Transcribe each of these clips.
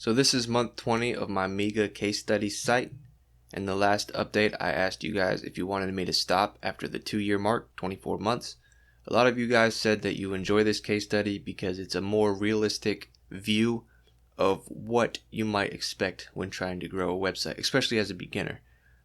So this is month 20 of my MIGA case study site. In the last update, I asked you guys if you wanted me to stop after the 2-year mark, 24 months. A lot of you guys said that you enjoy this case study because it's a more realistic view of what you might expect when trying to grow a website, especially as a beginner.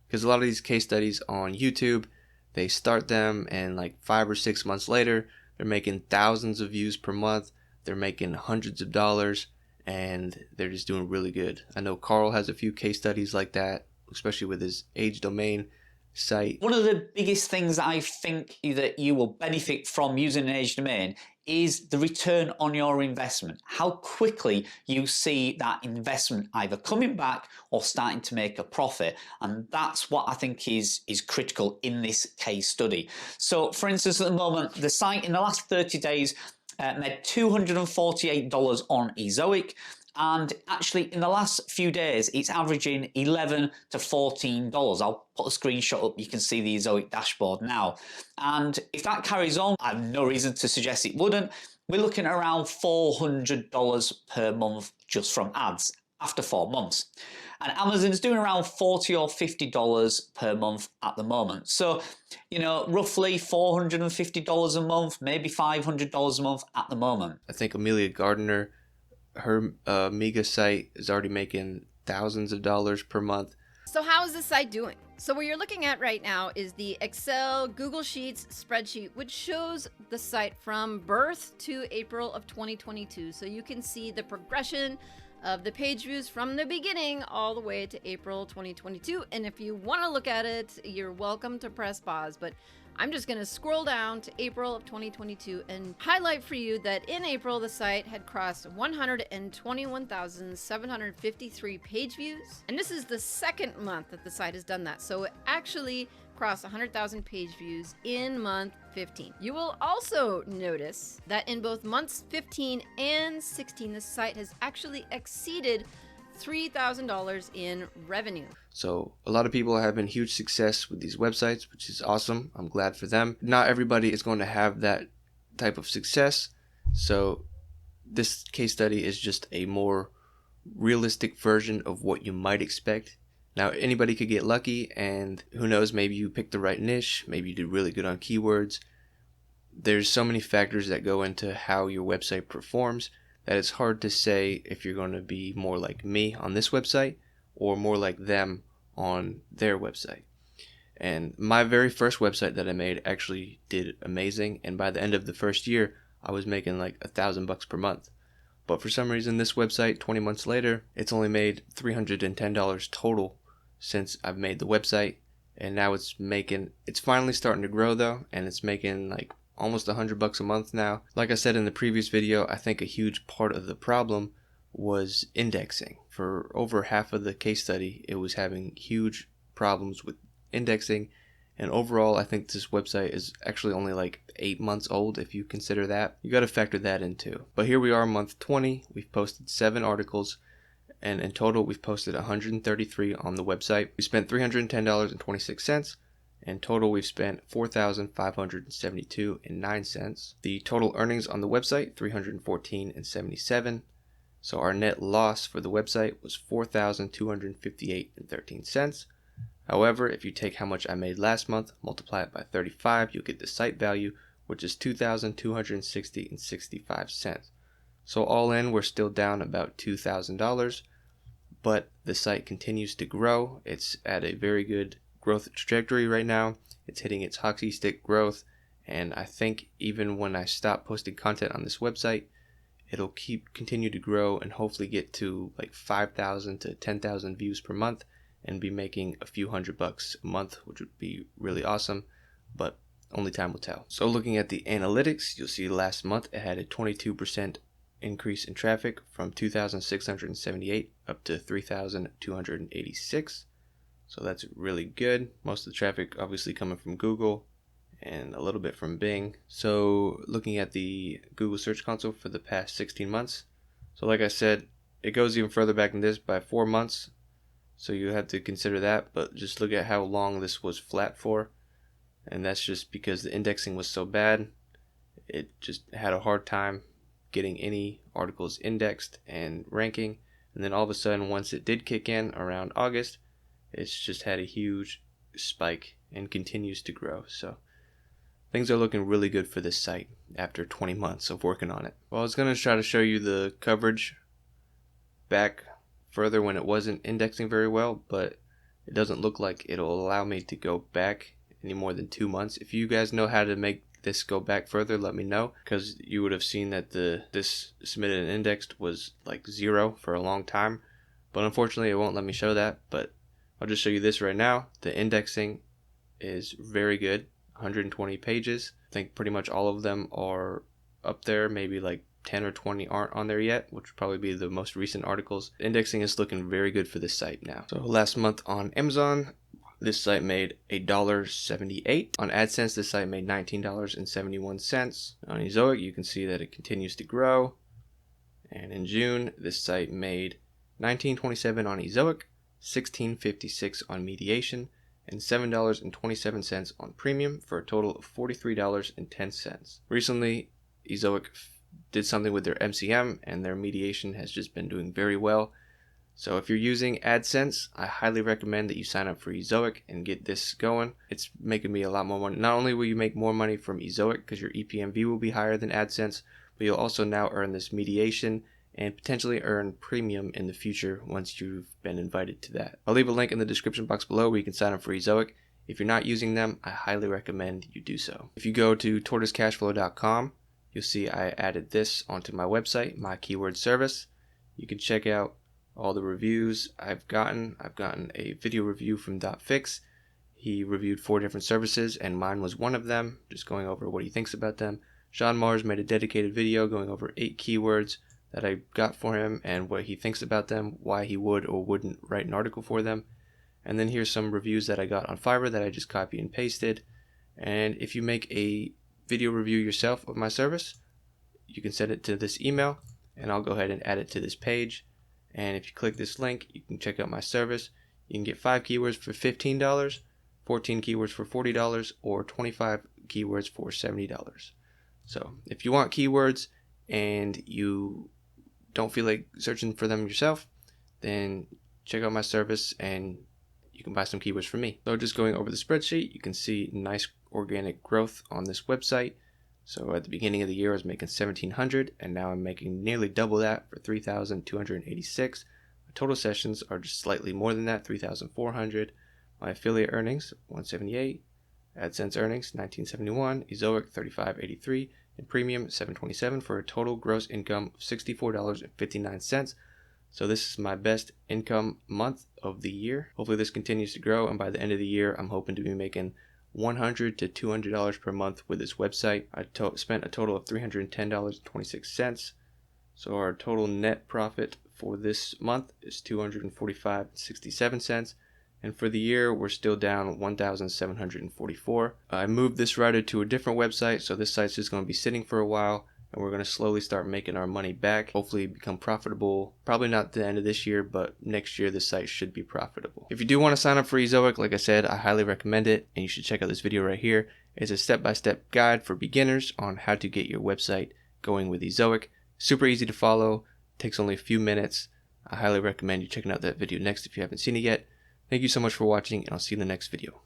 Because a lot of these case studies on YouTube, they start them and like 5 or 6 months later, they're making thousands of views per month, they're making hundreds of dollars, and they're just doing really good. I know Carl has a few case studies like that, especially with his age domain site. One of the biggest things that I think that you will benefit from using an age domain is the return on your investment. How quickly you see that investment either coming back or starting to make a profit. And that's what I think is critical in this case study. So for instance, at the moment, the site in the last 30 days made $248 on Ezoic, and actually in the last few days it's averaging $11 to $14. I'll put a screenshot up, you can see the Ezoic dashboard now, and if that carries on, I have no reason to suggest it wouldn't, we're looking at around $400 per month just from ads after 4 months. And Amazon's doing around $40 or $50 per month at the moment. So, you know, roughly $450 a month, maybe $500 a month at the moment. I think Amelia Gardner, her MIGA site is already making thousands of dollars per month. So how is this site doing? So what you're looking at right now is the Excel Google Sheets spreadsheet, which shows the site from birth to April of 2022. So you can see the progression of the page views from the beginning all the way to April 2022. And if you want to look at it, you're welcome to press pause, but I'm just going to scroll down to April of 2022 and highlight for you that in April, the site had crossed 121,753 page views. And this is the second month that the site has done that. So it actually crossed 100,000 page views in month 15. You will also notice that in both months 15 and 16, the site has actually exceeded $3,000 in revenue. So a lot of people are having huge success with these websites, which is awesome. I'm glad for them. Not everybody is going to have that type of success. So this case study is just a more realistic version of what you might expect. Now, anybody could get lucky, and who knows, maybe you picked the right niche, maybe you did really good on keywords. There's so many factors that go into how your website performs that it's hard to say if you're going to be more like me on this website or more like them on their website. And my very first website that I made actually did amazing, and by the end of the first year, I was making like $1,000 per month. But for some reason, this website, 20 months later, it's only made $310 total since I've made the website, and now it's finally starting to grow though, and it's making like almost $100 a month now. Like I said in the previous video, I think a huge part of the problem was indexing. For over half of the case study, it was having huge problems with indexing, and overall I think this website is actually only like 8 months old if you consider that. You got to factor that in too. But here we are, month 20. We've posted 7 articles, and in total we've posted 133 on the website. We spent $310.26. In total, we've spent $4,572.09. The total earnings on the website, $314.77. So our net loss for the website was $4,258.13. However, if you take how much I made last month, multiply it by 35, you'll get the site value, which is $2,260.65. So all in, we're still down about $2,000, but the site continues to grow. It's at a very good growth trajectory right now. It's hitting its hockey stick growth, and I think even when I stop posting content on this website, it'll continue to grow and hopefully get to like 5,000 to 10,000 views per month and be making a few $100 a month, which would be really awesome, but only time will tell. So looking at the analytics, you'll see last month it had a 22% increase in traffic from 2,678 up to 3,286. So that's really good. Most of the traffic obviously coming from Google and a little bit from Bing. So looking at the Google Search Console for the past 16 months. So like I said, it goes even further back than this by 4 months. So you have to consider that, but just look at how long this was flat for. And that's just because the indexing was so bad. It just had a hard time getting any articles indexed and ranking. And then all of a sudden, once it did kick in around August, it's just had a huge spike and continues to grow. So things are looking really good for this site after 20 months of working on it. Well, I was going to try to show you the coverage back further when it wasn't indexing very well, but it doesn't look like it'll allow me to go back any more than 2 months. If you guys know how to make this go back further, let me know, because you would have seen that this submitted and indexed was like 0 for a long time, but unfortunately it won't let me show that. But I'll just show you this right now. The indexing is very good, 120 pages. I think pretty much all of them are up there, maybe like 10 or 20 aren't on there yet, which would probably be the most recent articles. Indexing is looking very good for this site now. So last month on Amazon, this site made $1.78. On AdSense, this site made $19.71. On Ezoic, you can see that it continues to grow. And in June, this site made $19.27 on Ezoic, $16.56 on Mediation, and $7.27 on Premium, for a total of $43.10. Recently, Ezoic did something with their MCM, and their mediation has just been doing very well. So if you're using AdSense, I highly recommend that you sign up for Ezoic and get this going. It's making me a lot more money. Not only will you make more money from Ezoic because your EPMV will be higher than AdSense, but you'll also now earn this mediation and potentially earn Premium in the future once you've been invited to that. I'll leave a link in the description box below where you can sign up for Ezoic. If you're not using them, I highly recommend you do so. If you go to tortoisecashflow.com, you'll see I added this onto my website, my keyword service. You can check out all the reviews I've gotten. I've gotten a video review from .fix. He reviewed 4 different services and mine was one of them, just going over what he thinks about them. Sean Mars made a dedicated video going over 8 keywords that I got for him and what he thinks about them, why he would or wouldn't write an article for them. And then here's some reviews that I got on Fiverr that I just copy and pasted. And if you make a video review yourself of my service, you can send it to this email and I'll go ahead and add it to this page. And if you click this link, you can check out my service. You can get 5 keywords for $15, 14 keywords for $40, or 25 keywords for $70. So if you want keywords and you don't feel like searching for them yourself, then check out my service and you can buy some keywords from me. So just going over the spreadsheet, you can see nice organic growth on this website. So at the beginning of the year, I was making $1,700, and now I'm making nearly double that for $3,286. My total sessions are just slightly more than that, 3,400. My affiliate earnings, $178. AdSense earnings, $19.71. Ezoic, $35.83. And Premium, $7.27, for a total gross income of $64.59. So this is my best income month of the year. Hopefully this continues to grow, and by the end of the year, I'm hoping to be making $100 to $200 per month with this website. I spent a total of $310.26. So our total net profit for this month is $245.67. And for the year, we're still down $1,744. I moved this router to a different website, so this site's just going to be sitting for a while, and we're going to slowly start making our money back, hopefully become profitable. Probably not the end of this year, but next year this site should be profitable. If you do want to sign up for Ezoic, like I said, I highly recommend it, and you should check out this video right here. It's a step-by-step guide for beginners on how to get your website going with Ezoic. Super easy to follow, takes only a few minutes. I highly recommend you checking out that video next if you haven't seen it yet. Thank you so much for watching, and I'll see you in the next video.